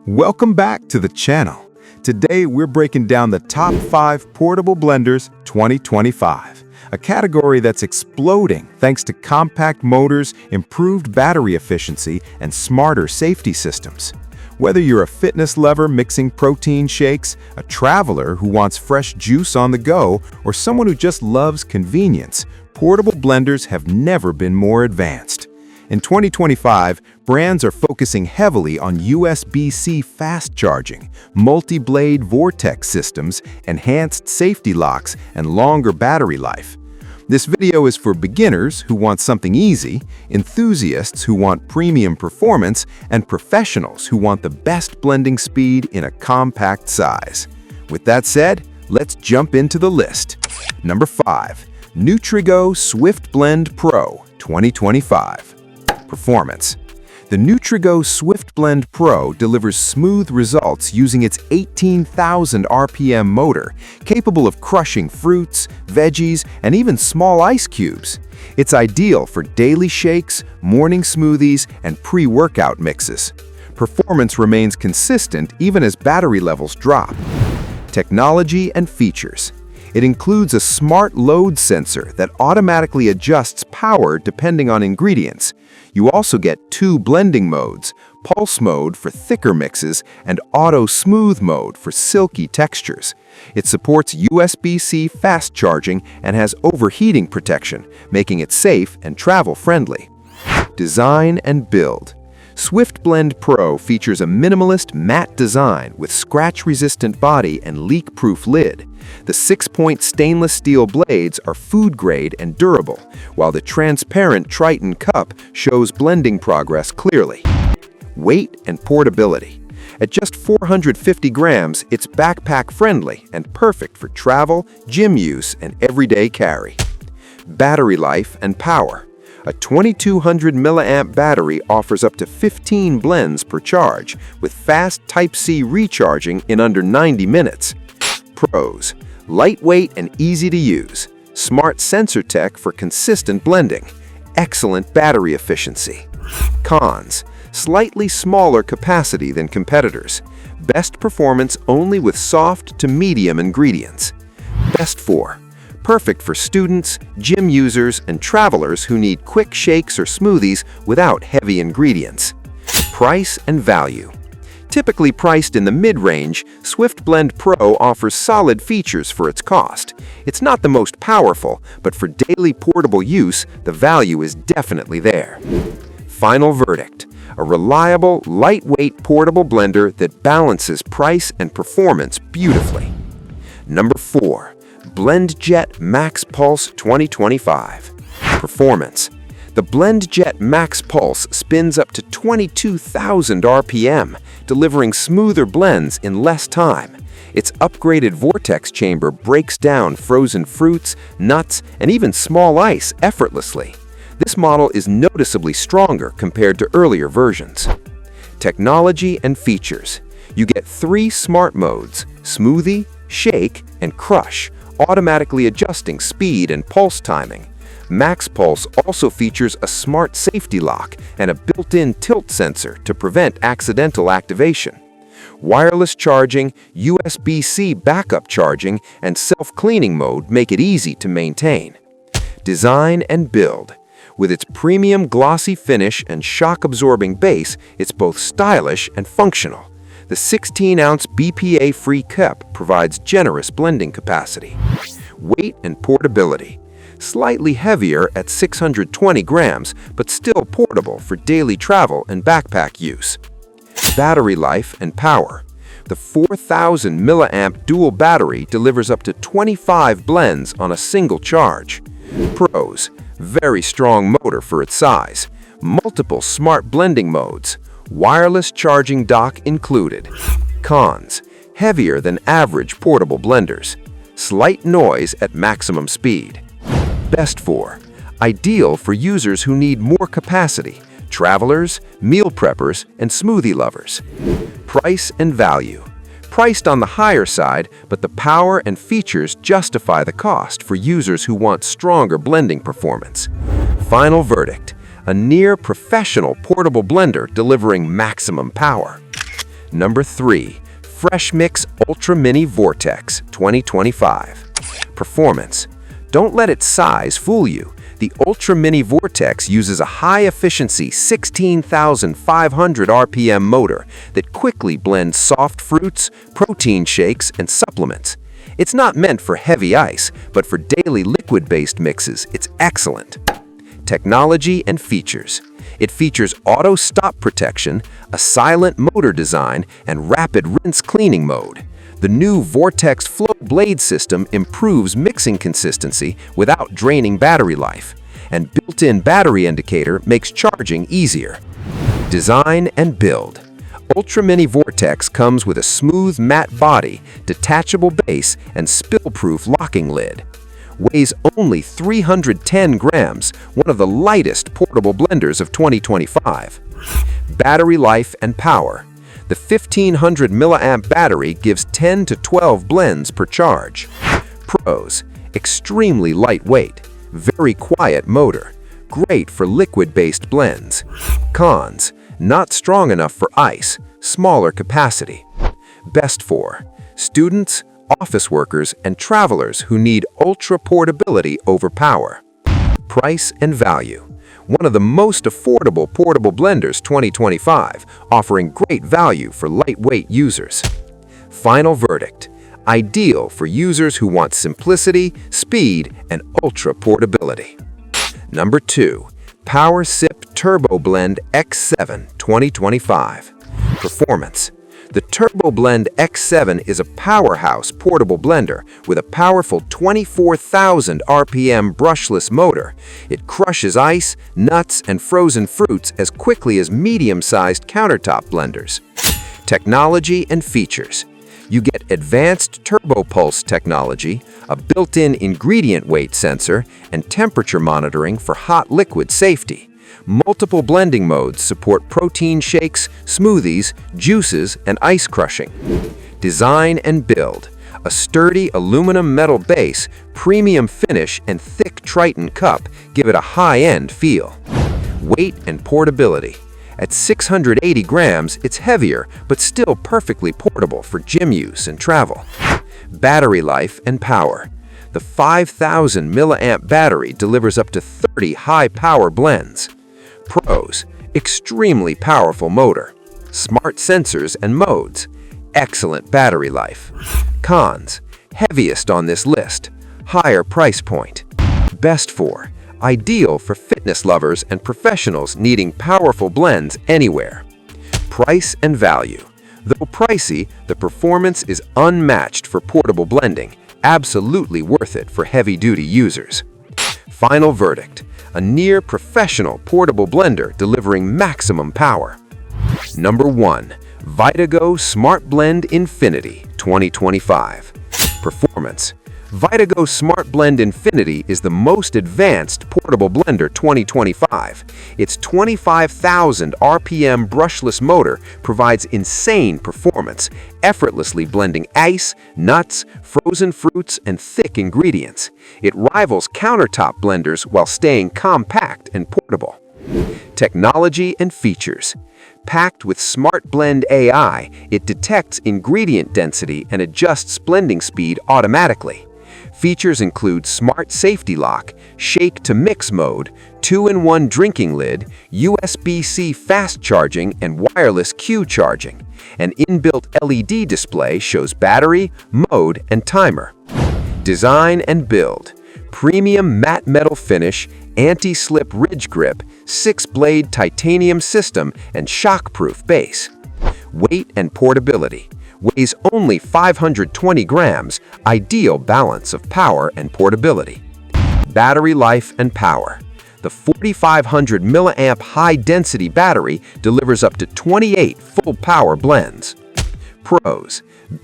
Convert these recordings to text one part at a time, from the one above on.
Welcome back to the channel. Today we're breaking down the top 5 portable blenders 2025, a category that's exploding thanks to compact motors, improved battery efficiency, and smarter safety systems. Whether you're a fitness lover mixing protein shakes, a traveler who wants fresh juice on the go, or someone who just loves convenience, portable blenders have never been more advanced. In 2025, brands are focusing heavily on USB-C fast charging, multi-blade Vortex systems, enhanced safety locks, and longer battery life. This video is for beginners who want something easy, enthusiasts who want premium performance, and professionals who want the best blending speed in a compact size. With that said, let's jump into the list. Number 5. NutriGo SwiftBlend Pro 2025. Performance. The NutriGo SwiftBlend Pro delivers smooth results using its 18,000 RPM motor, capable of crushing fruits, veggies, and even small ice cubes. It's ideal for daily shakes, morning smoothies, and pre-workout mixes. Performance remains consistent even as battery levels drop. Technology and features. It includes a smart load sensor that automatically adjusts power depending on ingredients. You also get 2 blending modes, pulse mode for thicker mixes and auto smooth mode for silky textures. It supports USB-C fast charging and has overheating protection, making it safe and travel-friendly. Design and build. SwiftBlend Pro features a minimalist matte design with scratch-resistant body and leak-proof lid. The 6-point stainless steel blades are food-grade and durable, while the transparent Triton cup shows blending progress clearly. Weight and portability. At just 450 grams, it's backpack-friendly and perfect for travel, gym use, and everyday carry. Battery life and power. A 2200 milliamp battery offers up to 15 blends per charge, with fast Type-C recharging in under 90 minutes. Pros: lightweight and easy to use, smart sensor tech for consistent blending, excellent battery efficiency. Cons: slightly smaller capacity than competitors, best performance only with soft to medium ingredients. Best for: perfect for students, gym users, and travelers who need quick shakes or smoothies without heavy ingredients. Price and value. Typically priced in the mid-range, SwiftBlend Pro offers solid features for its cost. It's not the most powerful, but for daily portable use, the value is definitely there. Final verdict: a reliable, lightweight portable blender that balances price and performance beautifully. Number 4. BlendJet MaxPulse 2025. Performance. The BlendJet MaxPulse spins up to 22,000 RPM, delivering smoother blends in less time. Its upgraded Vortex chamber breaks down frozen fruits, nuts, and even small ice effortlessly. This model is noticeably stronger compared to earlier versions. Technology and features. You get 3 smart modes: smoothie, shake, and crush, automatically adjusting speed and pulse timing. MaxPulse also features a smart safety lock and a built-in tilt sensor to prevent accidental activation. Wireless charging, USB-C backup charging, and self-cleaning mode make it easy to maintain. Design and build. With its premium glossy finish and shock-absorbing base, it's both stylish and functional. The 16-ounce BPA-free cup provides generous blending capacity. Weight and portability. Slightly heavier at 620 grams, but still portable for daily travel and backpack use. Battery life and power. The 4,000 milliamp dual battery delivers up to 25 blends on a single charge. Pros: very strong motor for its size, multiple smart blending modes, wireless charging dock included. Cons: heavier than average portable blenders, slight noise at maximum speed. Best for: ideal for users who need more capacity, travelers, meal preppers, and smoothie lovers. Price and value. Priced on the higher side, but the power and features justify the cost for users who want stronger blending performance. Final verdict: a near-professional portable blender delivering maximum power. Number 3. FreshMix UltraMini Vortex 2025. Performance. Don't let its size fool you. The UltraMini Vortex uses a high-efficiency 16,500 RPM motor that quickly blends soft fruits, protein shakes, and supplements. It's not meant for heavy ice, but for daily liquid-based mixes, it's excellent. Technology and features. It features auto stop protection, a silent motor design, and rapid rinse cleaning mode. The new Vortex Flow blade system improves mixing consistency without draining battery life, and built-in battery indicator makes charging easier. Design and build. UltraMini Vortex comes with a smooth matte body, detachable base, and spill-proof locking lid. Weighs only 310 grams, one of the lightest portable blenders of 2025. Battery life and power. The 1500 milliamp battery gives 10 to 12 blends per charge. Pros: extremely lightweight, very quiet motor, great for liquid-based blends. Cons: not strong enough for ice, smaller capacity. Best for students, office workers, and travelers who need ultra portability over power. Price and value. One of the most affordable portable blenders 2025, offering great value for lightweight users. Final verdict: ideal for users who want simplicity, speed, and ultra portability. Number 2. PowerSip TurboBlend X7 2025. Performance. The TurboBlend X7 is a powerhouse portable blender with a powerful 24,000 RPM brushless motor. It crushes ice, nuts, and frozen fruits as quickly as medium-sized countertop blenders. Technology and features. You get advanced TurboPulse technology, a built-in ingredient weight sensor, and temperature monitoring for hot liquid safety. Multiple blending modes support protein shakes, smoothies, juices, and ice crushing. Design and build. A sturdy aluminum metal base, premium finish, and thick Triton cup give it a high-end feel. Weight and portability. At 680 grams, it's heavier, but still perfectly portable for gym use and travel. Battery life and power. The 5,000 milliamp battery delivers up to 30 high-power blends. Pros: extremely powerful motor, smart sensors and modes, excellent battery life. Cons: heaviest on this list, higher price point. Best for ideal for fitness lovers and professionals needing powerful blends anywhere. Price and value. Though pricey, the performance is unmatched for portable blending, absolutely worth it for heavy-duty users. Final verdict: a near-professional portable blender delivering maximum power. Number 1. VitaGo SmartBlend Infinity 2025. Performance. VitaGo SmartBlend Infinity is the most advanced portable blender 2025. Its 25,000 RPM brushless motor provides insane performance, effortlessly blending ice, nuts, frozen fruits, and thick ingredients. It rivals countertop blenders while staying compact and portable. Technology and features. Packed with SmartBlend AI, it detects ingredient density and adjusts blending speed automatically. Features include Smart Safety Lock, Shake-to-Mix mode, 2-in-1 drinking lid, USB-C fast charging, and wireless Q charging. An inbuilt LED display shows battery, mode, and timer. Design and build. Premium matte metal finish, anti-slip ridge grip, 6-blade titanium system, and shock-proof base. Weight and portability. Weighs only 520 grams, ideal balance of power and portability. Battery life and power. The 4,500 milliamp high-density battery delivers up to 28 full-power blends. Pros: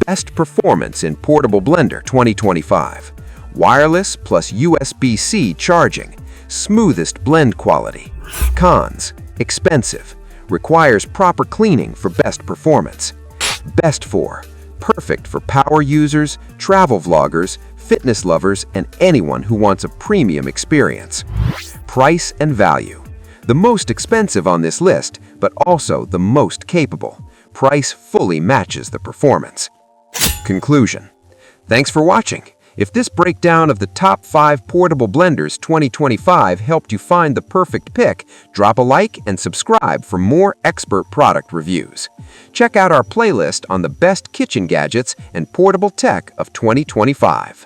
best performance in portable blender 2025. Wireless plus USB-C charging. Smoothest blend quality. Cons: expensive. Requires proper cleaning for best performance. Best for perfect for power users, travel vloggers, fitness lovers, and anyone who wants a premium experience. Price and value. The most expensive on this list, but also the most capable. price fully matches the performance. Conclusion. Thanks for watching. If this breakdown of the top 5 portable blenders 2025 helped you find the perfect pick, drop a like and subscribe for more expert product reviews. Check out our playlist on the best kitchen gadgets and portable tech of 2025.